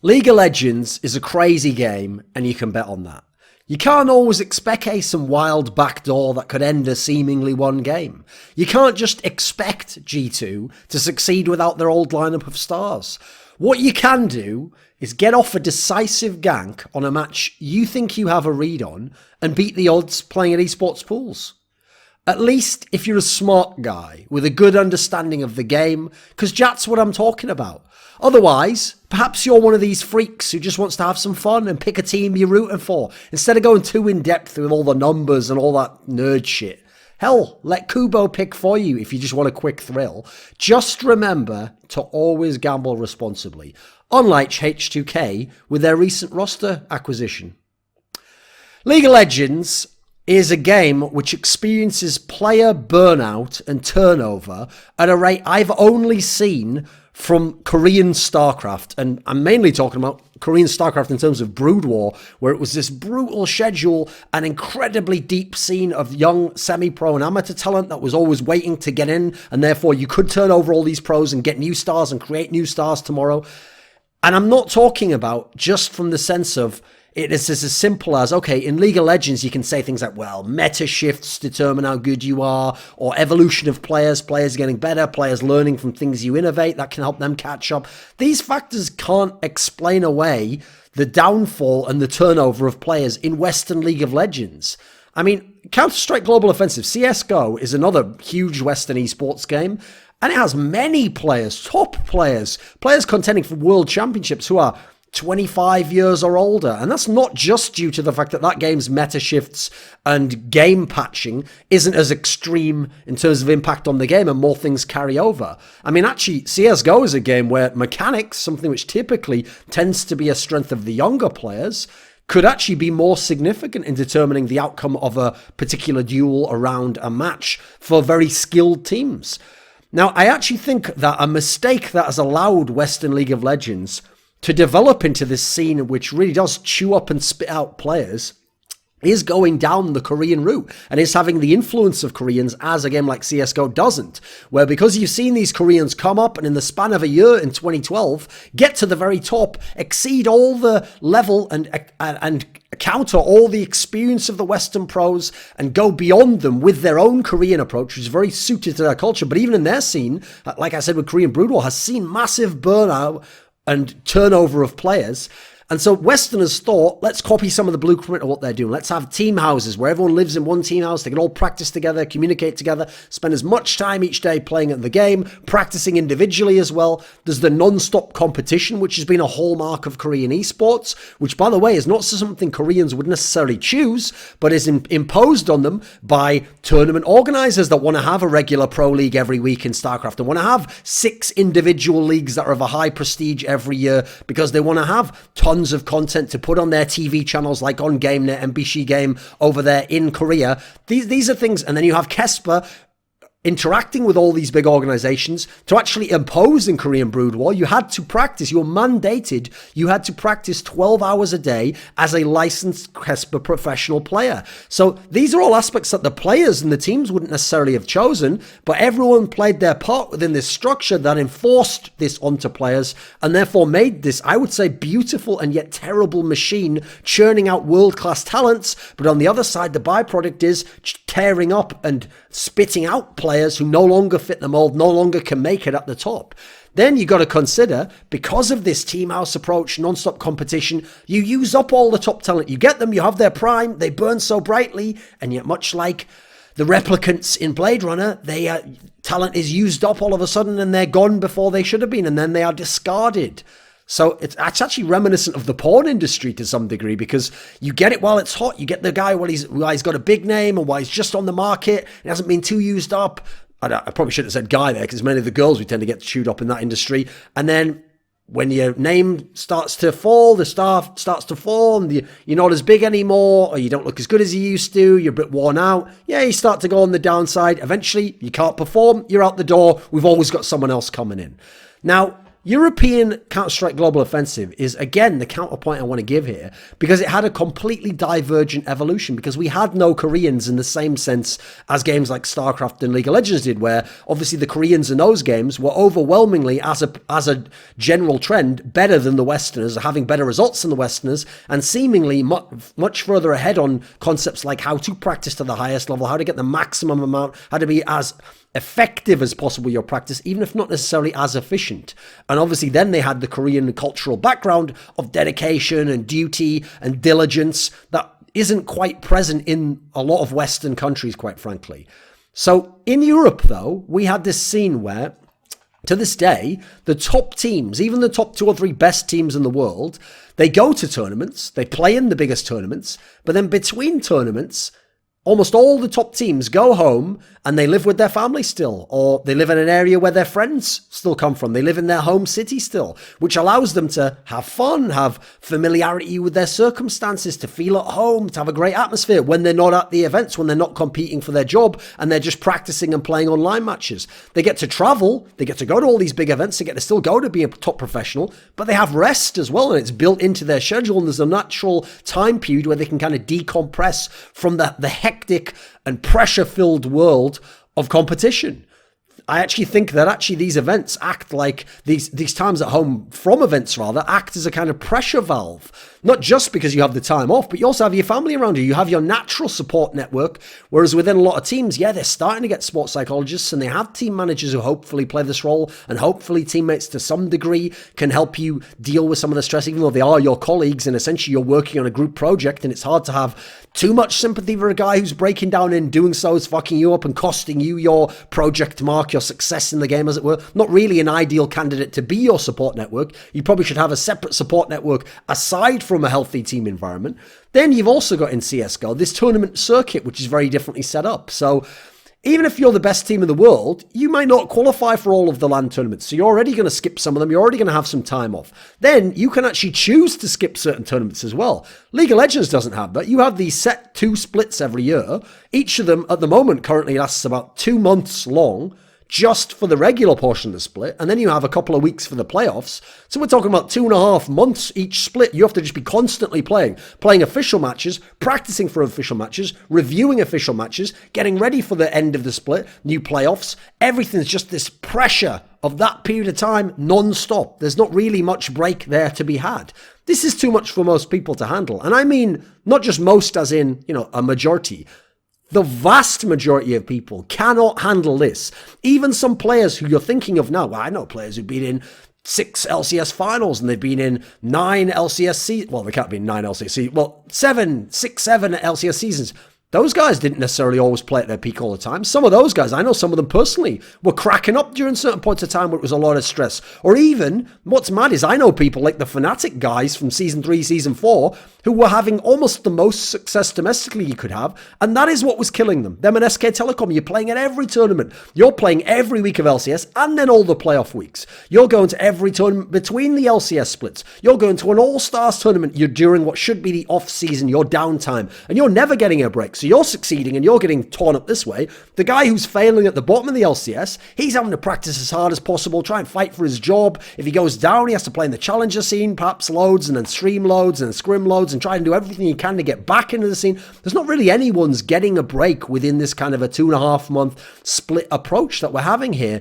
League of Legends is a crazy game, and you can bet on that. You can't always expect some wild backdoor that could end a seemingly won game. You can't just expect G2 to succeed without their old lineup of stars. What you can do is get off a decisive gank on a match you think you have a read on and beat the odds playing at esports pools. At least if you're a smart guy with a good understanding of the game, because that's what I'm talking about. Otherwise, perhaps you're one of these freaks who just wants to have some fun and pick a team you're rooting for, instead of going too in-depth with all the numbers and all that nerd shit. Hell, let Kubo pick for you if you just want a quick thrill. Just remember to always gamble responsibly, unlike H2K with their recent roster acquisition. League of Legends is a game which experiences player burnout and turnover at a rate I've only seen from Korean StarCraft, and I'm mainly talking about Korean StarCraft in terms of Brood War, where it was this brutal schedule, an incredibly deep scene of young semi-pro and amateur talent that was always waiting to get in, and therefore you could turn over all these pros and get new stars and create new stars tomorrow. And I'm not talking about just from the sense of it is as simple as, okay, in League of Legends, you can say things like, well, meta shifts determine how good you are, or evolution of players getting better, players learning from things you innovate that can help them catch up. These factors can't explain away the downfall and the turnover of players in Western League of Legends. I mean, Counter-Strike Global Offensive, CSGO, is another huge Western esports game, and it has many players, top players contending for world championships who are 25 years or older. And that's not just due to the fact that that game's meta shifts and game patching isn't as extreme in terms of impact on the game and more things carry over. I mean, actually, CSGO is a game where mechanics, something which typically tends to be a strength of the younger players, could actually be more significant in determining the outcome of a particular duel around a match for very skilled teams. Now, I actually think that a mistake that has allowed Western League of Legends to develop into this scene which really does chew up and spit out players is going down the Korean route and is having the influence of Koreans as a game like CSGO doesn't, where because you've seen these Koreans come up and in the span of a year in 2012 get to the very top, exceed all the level and counter all the experience of the Western pros and go beyond them with their own Korean approach, which is very suited to their culture. But even in their scene, like I said with Korean Brood War, has seen massive burnout and turnover of players. And so Westerners thought, let's copy some of the blueprint of what they're doing. Let's have team houses where everyone lives in one team house. They can all practice together, communicate together, spend as much time each day playing at the game, practicing individually as well. There's the non-stop competition, which has been a hallmark of Korean esports, which, by the way, is not something Koreans would necessarily choose, but is imposed on them by tournament organizers that want to have a regular pro league every week in StarCraft and want to have 6 individual leagues that are of a high prestige every year because they want to have tons of content to put on their TV channels like on GameNet and BC Game over there in Korea. These are things, and then you have Kesper interacting with all these big organizations to actually impose in Korean Brood War. You had to practice, you were mandated, you had to practice 12 hours a day as a licensed Kesper professional player. So these are all aspects that the players and the teams wouldn't necessarily have chosen, but everyone played their part within this structure that enforced this onto players and therefore made this, I would say, beautiful and yet terrible machine, churning out world-class talents, but on the other side, the byproduct is tearing up and spitting out players who no longer fit the mold, no longer can make it at the top. Then you got to consider, because of this team house approach, non-stop competition, you use up all the top talent. You get them, you have their prime, they burn so brightly, and yet much like the replicants in Blade Runner, talent is used up all of a sudden and they're gone before they should have been, and then they are discarded. So it's actually reminiscent of the porn industry to some degree, because you get it while it's hot. You get the guy while he's got a big name and while he's just on the market. It hasn't been too used up. I probably shouldn't have said guy there, because many of the girls we tend to get chewed up in that industry. And then when your name starts to fall, the star starts to fall, and you're not as big anymore, or you don't look as good as you used to, you're a bit worn out. Yeah, you start to go on the downside. Eventually, you can't perform, you're out the door. We've always got someone else coming in. Now, European Counter-Strike Global Offensive is, again, the counterpoint I want to give here, because it had a completely divergent evolution, because we had no Koreans in the same sense as games like StarCraft and League of Legends did, where obviously the Koreans in those games were overwhelmingly, as a general trend, better than the Westerners, having better results than the Westerners, and seemingly much further ahead on concepts like how to practice to the highest level, how to get the maximum amount, how to be as effective as possible your practice, even if not necessarily as efficient. And obviously then they had the Korean cultural background of dedication and duty and diligence that isn't quite present in a lot of Western countries, quite frankly. So in Europe, though, we had this scene where, to this day, the top teams, even the top 2 or 3 best teams in the world, they go to tournaments, they play in the biggest tournaments, but then between tournaments, almost all the top teams go home and they live with their family still, or they live in an area where their friends still come from. They live in their home city still, which allows them to have fun, have familiarity with their circumstances, to feel at home, to have a great atmosphere when they're not at the events, when they're not competing for their job and they're just practicing and playing online matches. They get to travel, they get to go to all these big events, they get to still go to be a top professional, but they have rest as well, and it's built into their schedule, and there's a natural time period where they can kind of decompress from the hectic and pressure-filled world of competition. I actually think that these events act like, these times at home from events rather, act as a kind of pressure valve. Not just because you have the time off, but you also have your family around you. You have your natural support network. Whereas within a lot of teams, yeah, they're starting to get sports psychologists and they have team managers who hopefully play this role, and hopefully teammates to some degree can help you deal with some of the stress, even though they are your colleagues and essentially you're working on a group project, and it's hard to have too much sympathy for a guy who's breaking down and doing so is fucking you up and costing you your project mark, your success in the game, as it were. Not really an ideal candidate to be your support network. You probably should have a separate support network aside from a healthy team environment. Then you've also got in CSGO this tournament circuit, which is very differently set up. So even if you're the best team in the world, you might not qualify for all of the LAN tournaments. So you're already going to skip some of them. You're already going to have some time off. Then you can actually choose to skip certain tournaments as well. League of Legends doesn't have that. You have these set 2 splits every year. Each of them at the moment currently lasts about 2 months long, just for the regular portion of the split, and then you have a couple of weeks for the playoffs. So we're talking about 2.5 months each split. You have to just be constantly playing official matches, practicing for official matches, reviewing official matches, getting ready for the end of the split, new playoffs. Everything's just this pressure of that period of time non-stop. There's not really much break there to be had. This is too much for most people to handle. And I mean, not just most as in, a majority. The vast majority of people cannot handle this. Even some players who you're thinking of now, well, I know players who've been in 6 LCS finals and they've been in 9 LCS seasons. Well, they can't be in 9 LCS seasons. Well, 7 LCS seasons. Those guys didn't necessarily always play at their peak all the time. Some of those guys, I know some of them personally, were cracking up during certain points of time where it was a lot of stress. Or even, what's mad is I know people like the Fnatic guys from Season 3, Season 4, who were having almost the most success domestically you could have, and that is what was killing them. Them and SK Telecom, you're playing at every tournament. You're playing every week of LCS, and then all the playoff weeks. You're going to every tournament between the LCS splits. You're going to an All-Stars tournament. You're during what should be the off-season, your downtime, and you're never getting a break. So you're succeeding and you're getting torn up this way. The guy who's failing at the bottom of the LCS, he's having to practice as hard as possible, try and fight for his job. If he goes down, he has to play in the challenger scene, perhaps loads and then stream loads and scrim loads and try and do everything he can to get back into the scene. There's not really anyone's getting a break within this kind of a 2.5 month split approach that we're having here.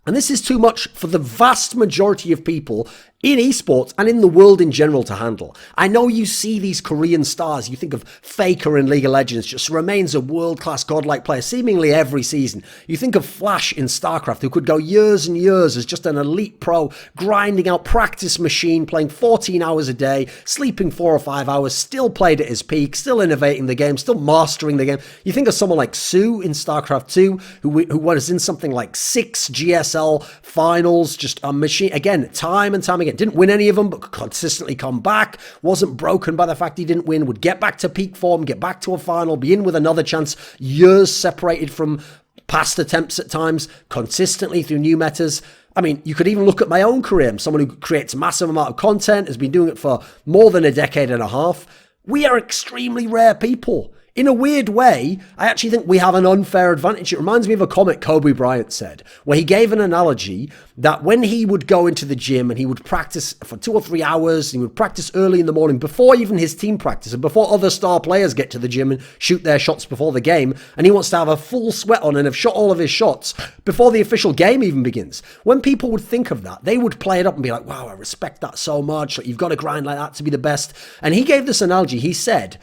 And this is too much for the vast majority of people in esports and in the world in general to handle. I know you see these Korean stars, you think of Faker in League of Legends, just remains a world-class godlike player seemingly every season. You think of Flash in StarCraft, who could go years and years as just an elite pro, grinding out practice machine, playing 14 hours a day, sleeping 4 or 5 hours, still played at his peak, still innovating the game, still mastering the game. You think of someone like Su in StarCraft 2, who was in something like 6 GSL finals, just a machine, again, time and time again. Didn't win any of them, but could consistently come back. Wasn't broken by the fact he didn't win. Would get back to peak form, get back to a final, be in with another chance. Years separated from past attempts at times, consistently through new metas. I mean, you could even look at my own career. I'm someone who creates a massive amount of content, has been doing it for more than a decade and a half. We are extremely rare people. in a weird way, I actually think we have an unfair advantage. It reminds me of a comment Kobe Bryant said, where he gave an analogy that when he would go into the gym and he would practice for 2 or 3 hours, he would practice early in the morning before even his team practice and before other star players get to the gym and shoot their shots before the game, and he wants to have a full sweat on and have shot all of his shots before the official game even begins. When people would think of that, they would play it up and be like, wow, I respect that so much. Like, you've got to grind like that to be the best. And he gave this analogy. He said,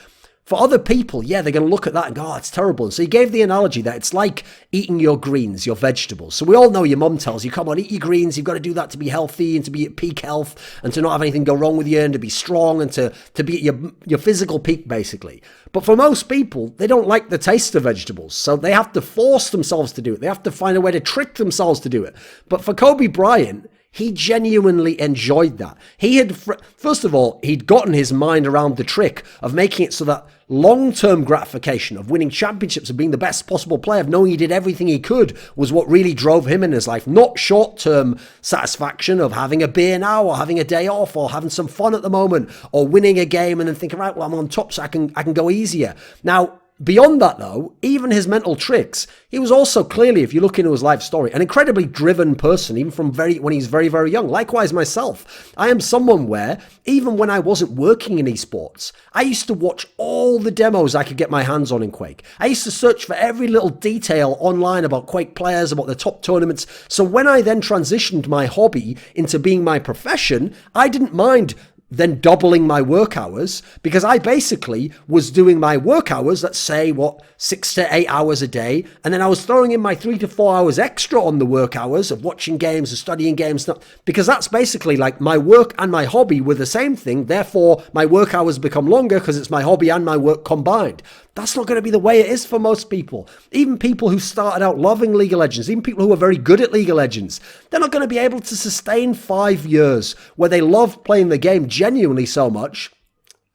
for other people, yeah, they're going to look at that and go, oh, it's terrible. And so he gave the analogy that it's like eating your greens, your vegetables. So we all know your mum tells you, come on, eat your greens. You've got to do that to be healthy and to be at peak health and to not have anything go wrong with you and to be strong and to be at your physical peak, basically. But for most people, they don't like the taste of vegetables. So they have to force themselves to do it. They have to find a way to trick themselves to do it. But for Kobe Bryant, he genuinely enjoyed that. He had, first of all, he'd gotten his mind around the trick of making it so that long-term gratification of winning championships, of being the best possible player, of knowing he did everything he could, was what really drove him in his life. Not short-term satisfaction of having a beer now or having a day off or having some fun at the moment or winning a game and then thinking, right, well, I'm on top so I can go easier. Now, beyond that, though, even his mental tricks, he was also clearly, if you look into his life story, an incredibly driven person, even from when he's very, very young. Likewise, myself, I am someone where, even when I wasn't working in esports, I used to watch all the demos I could get my hands on in Quake. I used to search for every little detail online about Quake players, about the top tournaments. So when I then transitioned my hobby into being my profession, I didn't mind then doubling my work hours, because I basically was doing my work hours, let's say, 6 to 8 hours a day, and then I was throwing in my 3 to 4 hours extra on the work hours of watching games and studying games, because that's basically like my work and my hobby were the same thing. Therefore, my work hours become longer because it's my hobby and my work combined. That's not going to be the way it is for most people. Even people who started out loving League of Legends, even people who are very good at League of Legends, they're not going to be able to sustain 5 years where they love playing the game genuinely so much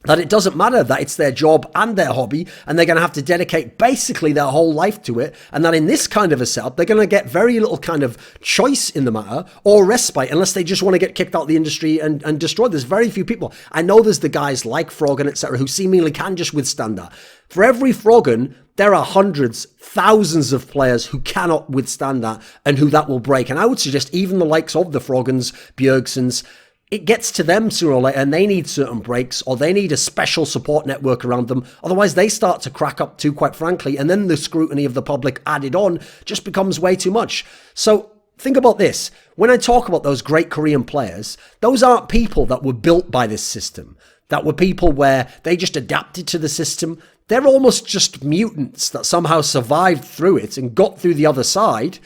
that it doesn't matter that it's their job and their hobby, and they're going to have to dedicate basically their whole life to it, and that in this kind of a setup, they're going to get very little kind of choice in the matter or respite unless they just want to get kicked out of the industry and destroyed. There's very few people. I know there's the guys like Froggen, etc., who seemingly can just withstand that. For every Froggen, there are hundreds, thousands of players who cannot withstand that and who that will break. And I would suggest even the likes of the Froggens, Bjergsons, it gets to them sooner or later, and they need certain breaks, or they need a special support network around them. Otherwise, they start to crack up too, quite frankly, and then the scrutiny of the public added on just becomes way too much. So think about this. When I talk about those great Korean players, those aren't people that were built by this system. That were people where they just adapted to the system. They're almost just mutants that somehow survived through it and got through the other side.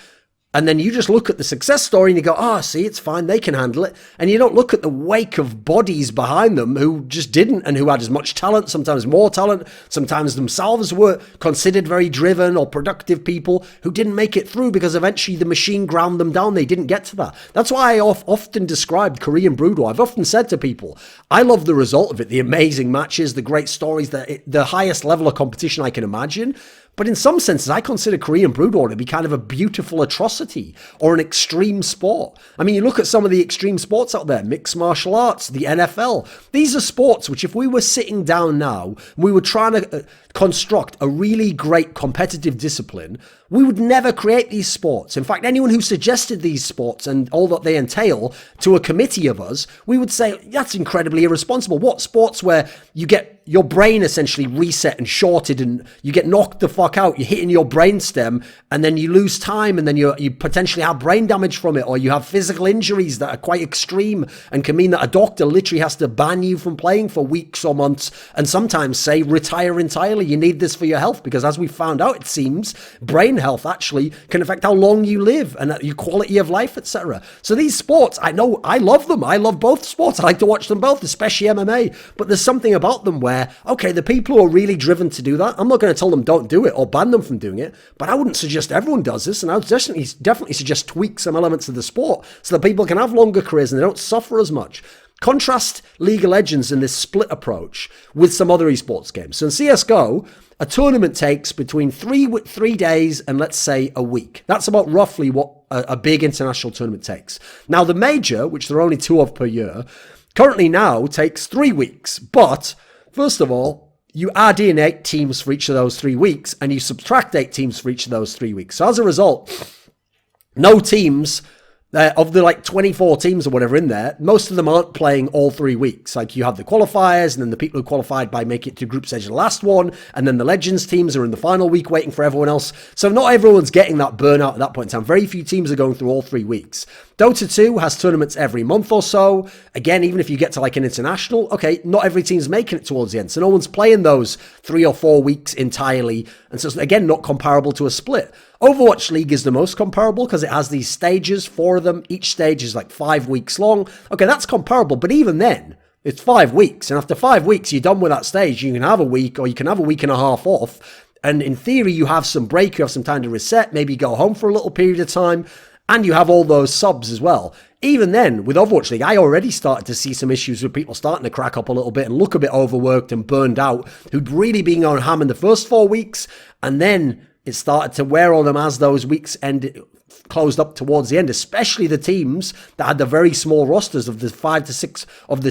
And then you just look at the success story and you go, see, it's fine, they can handle it. And you don't look at the wake of bodies behind them who just didn't, and who had as much talent, sometimes more talent, sometimes themselves were considered very driven or productive people who didn't make it through because eventually the machine ground them down. They didn't get to that. That's why I often described Korean Brood War. I've often said to people, I love the result of it, the amazing matches, the great stories, the highest level of competition I can imagine. But in some senses, I consider Korean Brood War to be kind of a beautiful atrocity or an extreme sport. I mean, you look at some of the extreme sports out there, mixed martial arts, the NFL. These are sports which, if we were sitting down now, we were trying to construct a really great competitive discipline, we would never create these sports. In fact, anyone who suggested these sports and all that they entail to a committee of us, we would say, that's incredibly irresponsible. What sports where you get your brain essentially reset and shorted and you get knocked the fuck out, you're hitting your brainstem and then you lose time and then you potentially have brain damage from it, or you have physical injuries that are quite extreme and can mean that a doctor literally has to ban you from playing for weeks or months and sometimes say retire entirely. You need this for your health, because as we found out, it seems brain health actually can affect how long you live and your quality of life, etc. So these sports, I know, I love them. I love both sports. I like to watch them both, especially MMA. But there's something about them where, okay, the people who are really driven to do that, I'm not going to tell them don't do it or ban them from doing it, but I wouldn't suggest everyone does this, and I would definitely suggest tweak some elements of the sport so that people can have longer careers and they don't suffer as much. Contrast League of Legends in this split approach with some other esports games. So in CSGO, a tournament takes between 3 days and let's say a week. That's about roughly what a big international tournament takes. Now the major, which there are only 2 of per year, currently now takes 3 weeks. But first of all, you add in 8 teams for each of those 3 weeks, and you subtract 8 teams for each of those 3 weeks. So as a result, no teams, of the like 24 teams or whatever in there, most of them aren't playing all 3 weeks. Like you have the qualifiers and then the people who qualified by making it to group stage of the last one, and then the Legends teams are in the final week waiting for everyone else. So not everyone's getting that burnout at that point in time. Very few teams are going through all 3 weeks. Dota 2 has tournaments every month or so. Again, even if you get to like an international, okay, not every team's making it towards the end. So no one's playing those 3 or 4 weeks entirely. And so again, not comparable to a split. Overwatch League is the most comparable because it has these stages, 4 of them. Each stage is like 5 weeks long. Okay, that's comparable. But even then, it's 5 weeks. And after 5 weeks, you're done with that stage. You can have a week or you can have a week and a half off. And in theory, you have some break. You have some time to reset. Maybe go home for a little period of time. And you have all those subs as well. Even then, with Overwatch League, I already started to see some issues with people starting to crack up a little bit and look a bit overworked and burned out, who'd really been on ham in the first 4 weeks. And then it started to wear on them as those weeks closed up towards the end, especially the teams that had the very small rosters of the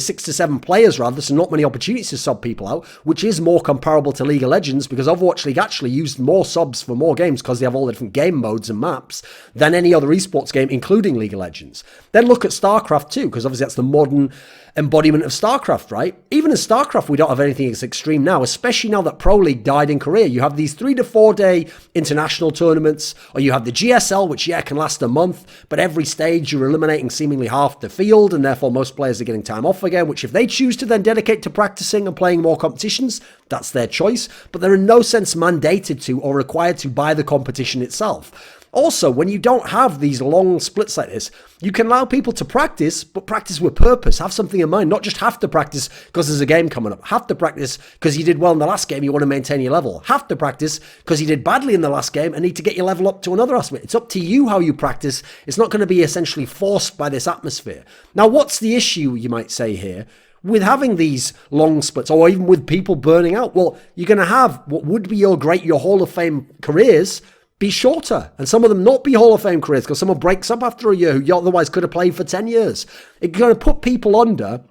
6 to 7 players rather, so not many opportunities to sub people out, which is more comparable to League of Legends because Overwatch League actually used more subs for more games because they have all the different game modes and maps than any other esports game, including League of Legends. Then look at StarCraft too, because obviously that's the modern embodiment of StarCraft, right? Even in StarCraft, we don't have anything as extreme now, especially now that Pro League died in Korea. You have these 3 to 4 day international tournaments, or you have the GSL, which, yeah, can last a month, but every stage you're eliminating seemingly half the field, and therefore most players are getting time off again, which if they choose to then dedicate to practicing and playing more competitions, that's their choice, but they're in no sense mandated to or required to by the competition itself. Also, when you don't have these long splits like this, you can allow people to practice, but practice with purpose. Have something in mind, not just have to practice because there's a game coming up. Have to practice because you did well in the last game, you want to maintain your level. Have to practice because you did badly in the last game and need to get your level up to another aspect. It's up to you how you practice. It's not going to be essentially forced by this atmosphere. Now, what's the issue, you might say here, with having these long splits, or even with people burning out? Well, you're going to have what would be your Hall of Fame careers be shorter, and some of them not be Hall of Fame careers because someone breaks up after a year who you otherwise could have played for 10 years. It's going to put people under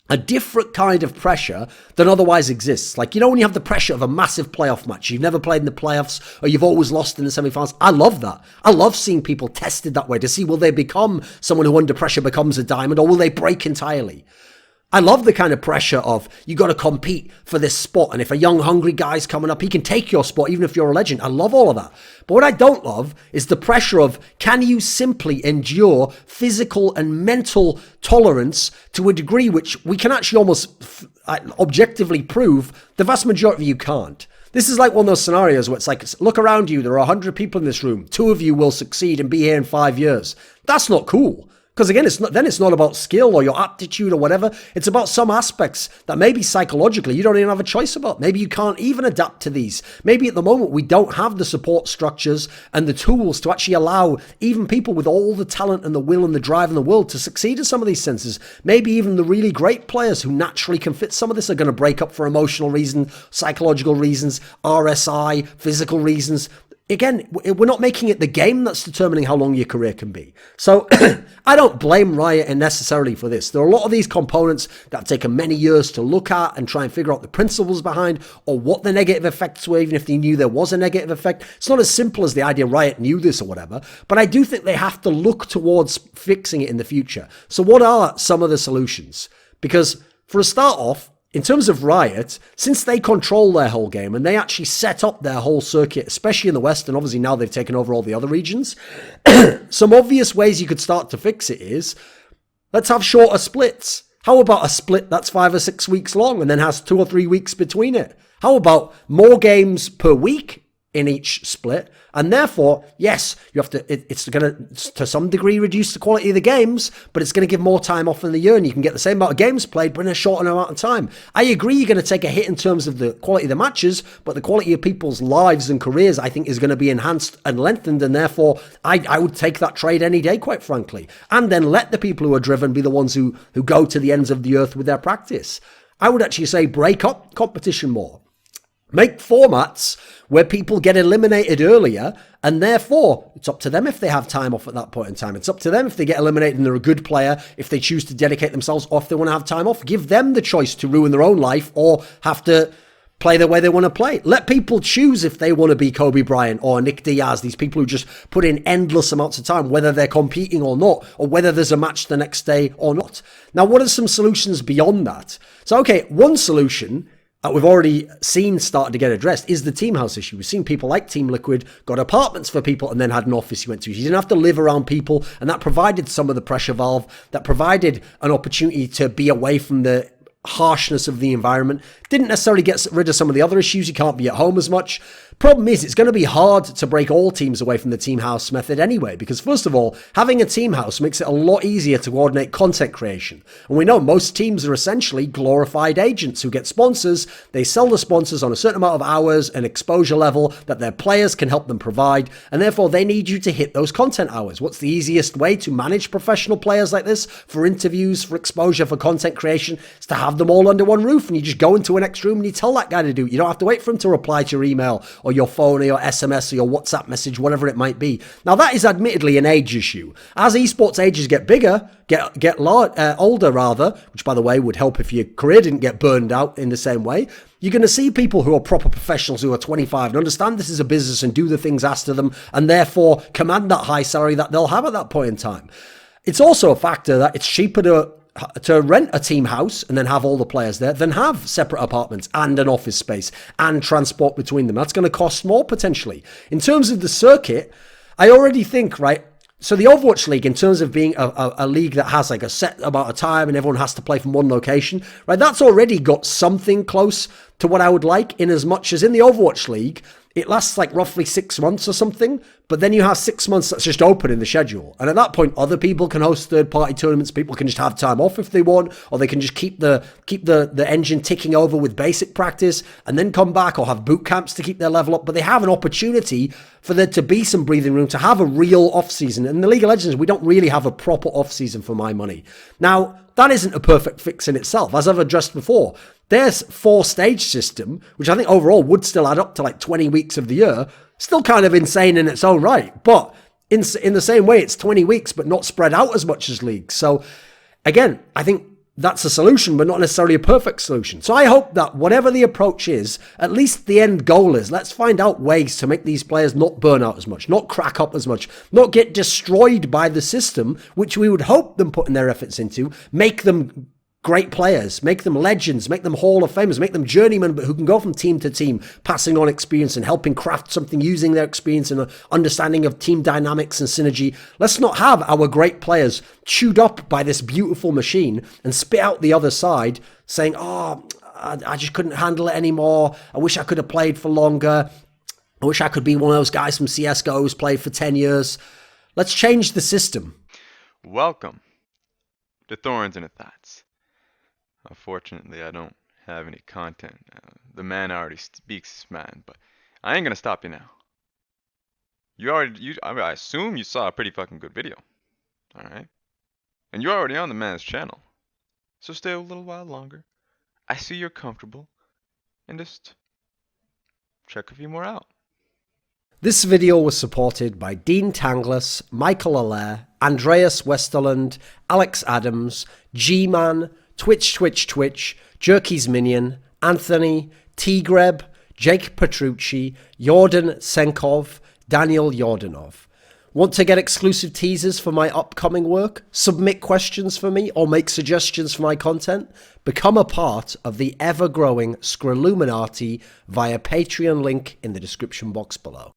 a different kind of pressure than otherwise exists. Like, you know, when you have the pressure of a massive playoff match, you've never played in the playoffs, or you've always lost in the semi-finals. I love that. I love seeing people tested that way to see, will they become someone who under pressure becomes a diamond, or will they break entirely? I love the kind of pressure of, you got to compete for this spot. And if a young, hungry guy's coming up, he can take your spot, even if you're a legend. I love all of that. But what I don't love is the pressure of, can you simply endure physical and mental tolerance to a degree which we can actually almost objectively prove the vast majority of you can't. This is like one of those scenarios where it's like, look around you, there are 100 people in this room. 2 of you will succeed and be here in 5 years. That's not cool. Because again, it's not about skill or your aptitude or whatever. It's about some aspects that maybe psychologically you don't even have a choice about. Maybe you can't even adapt to these. Maybe at the moment we don't have the support structures and the tools to actually allow even people with all the talent and the will and the drive in the world to succeed in some of these senses. Maybe even the really great players who naturally can fit some of this are going to break up for emotional reasons, psychological reasons, RSI, physical reasons. Again, we're not making it the game that's determining how long your career can be. So I don't blame Riot necessarily for this. There are a lot of these components that have taken many years to look at and try and figure out the principles behind, or what the negative effects were, even if they knew there was a negative effect. It's not as simple as the idea Riot knew this or whatever, but I do think they have to look towards fixing it in the future. So what are some of the solutions? Because for a start off, in terms of Riot, since they control their whole game and they actually set up their whole circuit, especially in the West, and obviously now they've taken over all the other regions, some obvious ways you could start to fix it is, let's have shorter splits. How about a split that's 5 or 6 weeks long and then has 2 or 3 weeks between it? How about more games per week in each split? And therefore, yes, you have to, it's going to some degree reduce the quality of the games, but it's going to give more time off in the year and you can get the same amount of games played, but in a shorter amount of time. I agree you're going to take a hit in terms of the quality of the matches, but the quality of people's lives and careers, I think, is going to be enhanced and lengthened, and therefore, I would take that trade any day, quite frankly. And then let the people who are driven be the ones who go to the ends of the earth with their practice. I would actually say break up competition more. Make formats where people get eliminated earlier, and therefore it's up to them if they have time off at that point in time. It's up to them if they get eliminated and they're a good player, if they choose to dedicate themselves, or if they want to have time off. Give them the choice to ruin their own life or have to play the way they want to play. Let people choose if they want to be Kobe Bryant or Nick Diaz, these people who just put in endless amounts of time, whether they're competing or not, or whether there's a match the next day or not. Now, what are some solutions beyond that? So, okay, one solution that we've already seen starting to get addressed is the team house issue. We've seen people like Team Liquid got apartments for people and then had an office you went to. You didn't have to live around people, and that provided some of the pressure valve, that provided an opportunity to be away from the harshness of the environment. Didn't necessarily get rid of some of the other issues. You can't be at home as much. Problem is, it's going to be hard to break all teams away from the team house method anyway, because first of all, having a team house makes it a lot easier to coordinate content creation. And we know most teams are essentially glorified agents who get sponsors. They sell the sponsors on a certain amount of hours and exposure level that their players can help them provide, and therefore they need you to hit those content hours. What's the easiest way to manage professional players like this for interviews, for exposure, for content creation? Is to have them all under one roof, and you just go into an next room and you tell that guy to do it. You don't have to wait for him to reply to your email or your phone or your SMS or your WhatsApp message, whatever it might be. Now, that is admittedly an age issue. As esports ages get bigger, older rather, which by the way would help if your career didn't get burned out in the same way, you're going to see people who are proper professionals who are 25 and understand this is a business and do the things asked of them and therefore command that high salary that they'll have at that point in time. It's also a factor that it's cheaper to rent a team house and then have all the players there than have separate apartments and an office space and transport between them. That's going to cost more potentially. In terms of the circuit, I already think, right, so the Overwatch League, in terms of being a league that has like a set amount of time and everyone has to play from one location, right, that's already got something close to what I would like, in as much as in the Overwatch League, it lasts like roughly 6 months or something, but then you have 6 months that's just open in the schedule. And at that point, other people can host third-party tournaments. People can just have time off if they want, or they can just keep the engine ticking over with basic practice and then come back, or have boot camps to keep their level up. But they have an opportunity for there to be some breathing room, to have a real off-season. And in the League of Legends, we don't really have a proper off-season for my money. Now, that isn't a perfect fix in itself. As I've addressed before, there's 4-stage system, which I think overall would still add up to like 20 weeks of the year. Still kind of insane in its own right. But in the same way, it's 20 weeks, but not spread out as much as leagues. So again, I think that's a solution, but not necessarily a perfect solution. So I hope that whatever the approach is, at least the end goal is, let's find out ways to make these players not burn out as much, not crack up as much, not get destroyed by the system, which we would hope them putting their efforts into, make them great players, make them legends, make them Hall of Famers, make them journeymen, but who can go from team to team, passing on experience and helping craft something using their experience and understanding of team dynamics and synergy. Let's not have our great players chewed up by this beautiful machine and spit out the other side saying, oh, I just couldn't handle it anymore. I wish I could have played for longer. I wish I could be one of those guys from CSGO who's played for 10 years. Let's change the system. Welcome to Thorns and Thoughts. Unfortunately, I don't have any content. The man already speaks his mind, but I ain't gonna stop you now. I assume you saw a pretty fucking good video, all right? And you're already on the man's channel, so stay a little while longer. I see you're comfortable, and just check a few more out. This video was supported by Dean Tanglis, Michael Allaire, Andreas Westerlund, Alex Adams, Gman, Twch, Jerky's Minion, Anthony, TGreb, Jake Petrucci, Yordan Tsenkov, Daniel Yordanov. Want to get exclusive teasers for my upcoming work? Submit questions for me or make suggestions for my content? Become a part of the ever-growing Scrilluminati via Patreon link in the description box below.